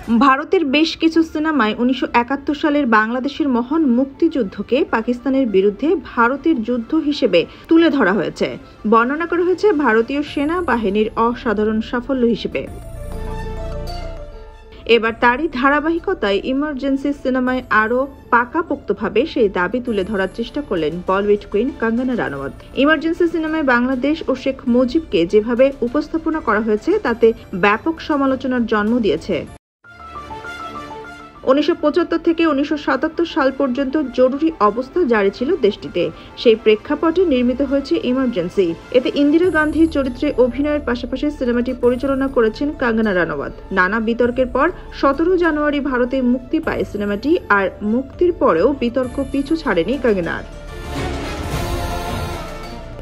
ভারতের বেশ কিছু সিনেমায় ১৯৭১ সালের বাংলাদেশের মহান মুক্তিযুদ্ধকে পাকিস্তানের বিরুদ্ধে ভারতের যুদ্ধ হিসেবে তুলে ধরা হয়েছে। বর্ণনা করা হয়েছে ভারতীয় সেনাবাহিনীর অসাধারণ সাফল্য হিসেবে। এবার তারই ধারাবাহিকতায় ইমার্জেন্সি সিনেমায় আরও পাকাপোক্তভাবে সেই দাবি তুলে ধরার চেষ্টা করলেন বলিউড কুইন কঙ্গনা রানাওয়াত। ইমার্জেন্সি সিনেমায় বাংলাদেশ ও শেখ মুজিবকে যেভাবে উপস্থাপনা করা হয়েছে তাতে ব্যাপক সমালোচনার জন্ম দিয়েছে। ১৯৭৫ থেকে ১৯৭৭ সাল পর্যন্ত জরুরি অবস্থা জারি ছিল দেশটিতে। সেই প্রেক্ষাপটে নির্মিত হয়েছে ইমার্জেন্সি। এতে ইন্দিরা গান্ধীর চরিত্রে অভিনয়ের পাশাপাশি সিনেমাটি পরিচালনা করেছেন কঙ্গনা রানাওয়াত। নানা বিতর্কের পর ১৭ জানুয়ারি ভারতে মুক্তি পায় সিনেমাটি, আর মুক্তির পরেও বিতর্ক পিছু ছাড়েনি কঙ্গনার।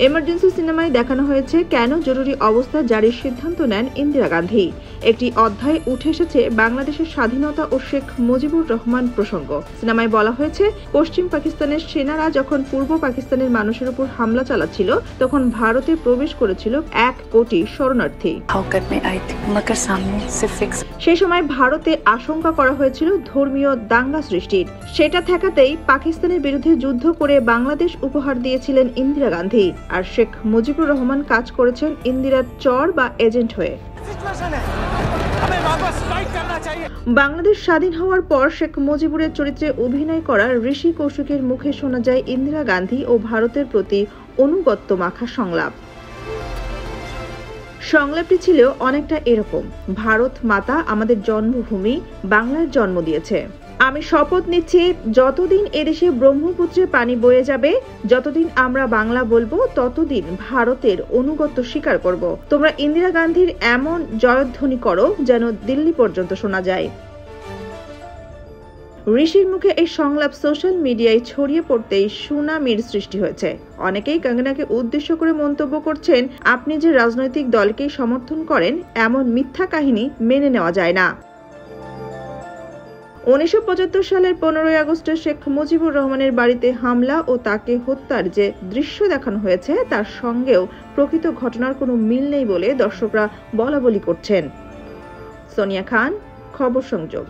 এমার্জেন্সি সিনেমায় দেখানো হয়েছে কেন জরুরি অবস্থা জারির সিদ্ধান্ত নেন ইন্দিরা গান্ধী। একটি অধ্যায়ে উঠে এসেছে বাংলাদেশের স্বাধীনতা ও শেখ মুজিবুর রহমান প্রসঙ্গ। সিনেমায় বলা হয়েছে, পশ্চিম পাকিস্তানের সেনারা যখন পূর্ব পাকিস্তানের মানুষের উপর হামলা চালাচ্ছিল তখন ভারতে প্রবেশ করেছিল ১ কোটি শরণার্থী। সেই সময় ভারতে আশঙ্কা করা হয়েছিল ধর্মীয় দাঙ্গা সৃষ্টির। সেটা ঠেকাতেই পাকিস্তানের বিরুদ্ধে যুদ্ধ করে বাংলাদেশ উপহার দিয়েছিলেন ইন্দিরা গান্ধী, আর শেখ মুজিবুর রহমান কাজ করেছেন ইন্দিরার চর বা এজেন্ট হয়ে। বাংলাদেশ স্বাধীন হওয়ার পর শেখ মুজিবুরের চরিত্রে অভিনয় করা ঋষি কৌশিকের মুখে শোনা যায় ইন্দিরা গান্ধী ও ভারতের প্রতি অনুগত্য মাখা সংলাপ। সংলাপটি ছিল অনেকটা এরকম: ভারত মাতা আমাদের জন্মভূমি, বাংলার জন্ম দিয়েছে। আমি শপথ নিচ্ছি, যতদিন এদেশে ব্রহ্মপুত্রে পানি বয়ে যাবে, যতদিন আমরা বাংলা বলবো, ততদিন ভারতের অনুগত্য স্বীকার করব। তোমরা ইন্দিরা গান্ধীর এমন জয়ধ্বনি করো যেন দিল্লি পর্যন্ত শোনা যায়। ঋষির মুখে এই সংলাপ সোশ্যাল মিডিয়ায় ছড়িয়ে পড়তেই সুনামির সৃষ্টি হয়েছে। অনেকেই কঙ্গনাকে উদ্দেশ্য করে মন্তব্য করছেন, আপনি যে রাজনৈতিক দলকেই সমর্থন করেন, এমন মিথ্যা কাহিনী মেনে নেওয়া যায় না। ১৯৭৫ সালের ১৫ই আগস্টে শেখ মুজিবুর রহমানের বাড়িতে হামলা ও তাকে হত্যার যে দৃশ্য দেখানো হয়েছে তার সঙ্গেও প্রকৃত ঘটনার কোনো মিল নেই বলে দর্শকরা বলাবলি করছেন। সোনিয়া খান, খবর সংযোগ।